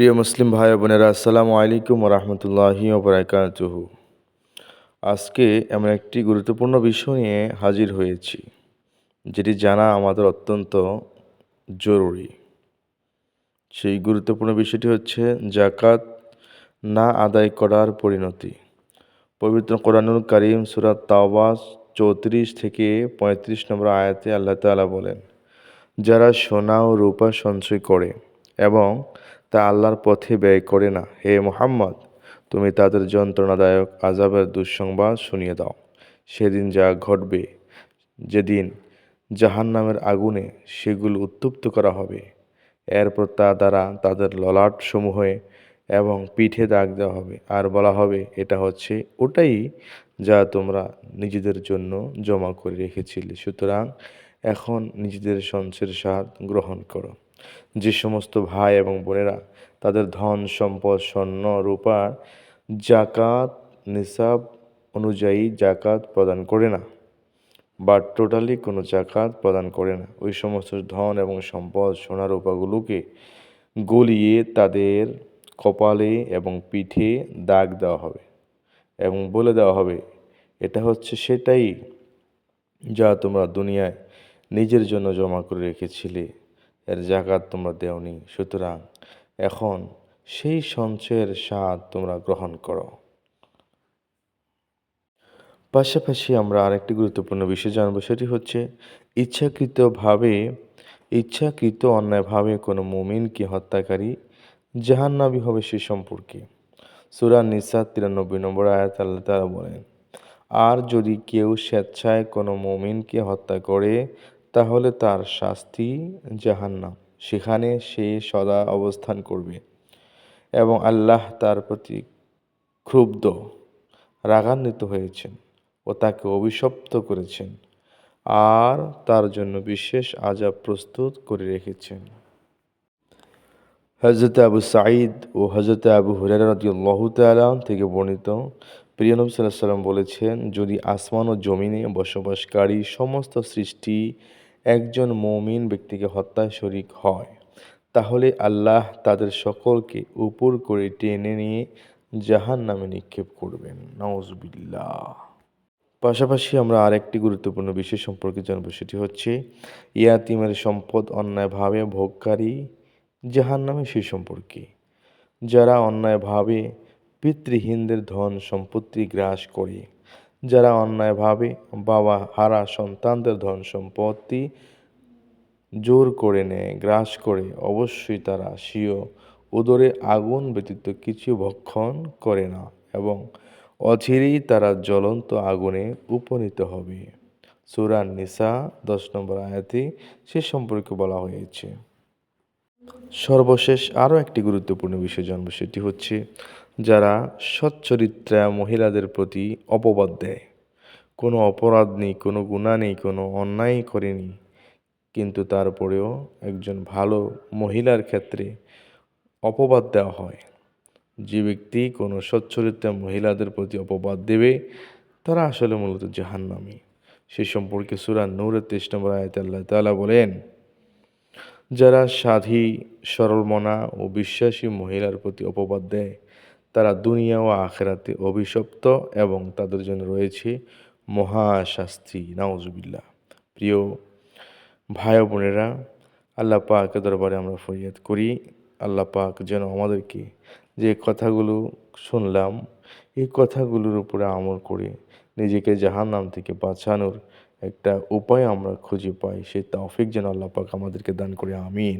প্রিয় মুসলিম ভাই বোনেরা, আসসালামু আলাইকুম রহমতুল্লাহি বারাকাতুহু। আজকে এমন একটি গুরুত্বপূর্ণ বিষয় নিয়ে হাজির হয়েছি, যেটি জানা আমাদের অত্যন্ত জরুরি। সেই গুরুত্বপূর্ণ বিষয়টি হচ্ছে জাকাত না আদায় করার পরিণতি। পবিত্র কোরআনুল কারীম সূরা তাওবা 34 থেকে 35 নম্বর আয়াতে আল্লাহ তাআলা বলেন, যারা সোনা ও রূপা সঞ্চয় করে এবং তা আল্লাহর পথে ব্যয় করে না, হে মুহাম্মদ, তুমি তাদের যন্ত্রণাদায়ক আযাবের দুঃসংবাদ শুনিয়ে দাও। সেদিন যা ঘটবে, যেদিন জাহান্নামের আগুনে সেগুলো উত্তপ্ত করা হবে, এরপর তা দ্বারা তাদের ললাটসমূহে এবং পিঠে দাগ দেওয়া হবে, আর বলা হবে, এটা হচ্ছে ওটাই যা তোমরা নিজেদের জন্য জমা করে রেখেছিলে। সুতরাং এখন নিজেদের সঞ্চয়ের স্বাদ গ্রহণ করো। যে সমস্ত ভাই এবং বোনেরা তাদের ধন সম্পদ স্বর্ণ রূপার জাকাত নিসাব অনুযায়ী জাকাত প্রদান করে না, বা টোটালি কোনো জাকাত প্রদান করে না, ওই সমস্ত ধন এবং সম্পদ সোনা রূপাগুলোকে গলিয়ে তাদের কপালে এবং পিঠে দাগ দেওয়া হবে এবং বলে দেওয়া হবে, এটা হচ্ছে সেটাই যা তোমরা দুনিয়ায় নিজের জন্য জমা করে রেখেছিলে, এর জাকাত তোমরা দেওনি। সুতরাং এখন সেই সঞ্চয়ের স্বাদ তোমরা গ্রহণ করো। পাশাপাশি আমরা আরেকটি গুরুত্বপূর্ণ বিষয় জানব, সেটি হচ্ছে ইচ্ছাকৃত অন্যায়ভাবে কোনো মুমিনকে হত্যাকারী জাহান্নামী হবে সে সম্পর্কে। সূরা নিসা 93 নম্বর আয়াত আল্লাহ তাআলা বলেন, আর যদি কেউ স্বেচ্ছায় কোনো মুমিনকে হত্যা করে, তাহলে তার শাস্তি জাহান্নাম, সেখানে সে সদা অবস্থান করবে এবং আল্লাহ তার প্রতি ক্ষুব্ধ, রাগান্বিত হয়েছেন ও তাকে অভিশপ্ত করেছেন, আর তার জন্য বিশেষ আযাব প্রস্তুত করে রেখেছেন। হযরত আবু সাঈদ ও হযরত আবু হুরায়রা রাদিয়াল্লাহু তাআলা থেকে বর্ণিত, প্রিয় নবী সাল্লাল্লাহু আলাইহি ওয়াসাল্লাম বলেছেন, যদি আসমান ও জমিনে বসবাসকারী সমস্ত সৃষ্টি একজন মুমিন ব্যক্তিকে হত্যায় শরীক হয়, তাহলে আল্লাহ তাদের সকলকে উপর করে টেনে নিয়ে জাহান্নামে নিক্ষেপ করবেন। নাউজুবিল্লাহ। পাশাপাশি আমরা আরেকটি গুরুত্বপূর্ণ বিষয় সম্পর্কে জানব, সেটি হচ্ছে ইয়াতীমের সম্পদ অন্যায়ভাবে ভোগকারী জাহান্নামে সে সম্পর্কে। যারা অন্যায়ভাবে পিতৃহীনদের ধন সম্পত্তি গ্রাস করে, যারা অন্যায়ভাবে বাবা হারা সন্তানদের ধন সম্পত্তি জোর করে নেয়, গ্রাস করে, অবশ্যই তারা স্বীয় উদরে আগুন ব্যতীত কিছু ভক্ষণ করে না এবং অচিরেই তারা জ্বলন্ত আগুনে উপনীত হবে। সূরা নিসা 10 নম্বর আয়াতে সে সম্পর্কে বলা হয়েছে। সর্বশেষ আরও একটি গুরুত্বপূর্ণ বিষয় জানব, সেটি হচ্ছে যারা সচ্চরিত্রা মহিলাদের প্রতি অপবাদ দেয়। কোনো অপরাধ নেই, কোনো গুনাহ নেই, কোনো অন্যায় করেনি, কিন্তু তারপরেও একজন ভালো মহিলার ক্ষেত্রে অপবাদ দেওয়া হয়। যে ব্যক্তি কোনো সচ্চরিত্রা মহিলাদের প্রতি অপবাদ দেবে, তারা আসলে মূলত জাহান্নামী। সে সম্পর্কে সূরা নূরের 23 নম্বর আয়াতে আল্লাহ তাআলা বলেন, যারা সাধী সরলমনা ও বিশ্বাসী মহিলার প্রতি অপবাদ দেয়, তারা দুনিয়া ও আখিরাতে অভিশপ্ত এবং তাদের জন্য রয়েছে মহাশাস্তি। নাউজুবিল্লাহ। প্রিয় ভাই ও বোনেরা, আল্লাহ পাকের দরবারে আমরা ফরিয়াদ করি, আল্লাহ পাক যেন আমাদেরকে যে কথাগুলো শুনলাম, এই কথাগুলোর উপরে আমল করে নিজেকে জাহান্নাম থেকে বাঁচানোর একটা উপায় আমরা খুঁজে পাই, সেই তৌফিক যেন আল্লাহ পাক আমাদেরকে দান করে। আমিন।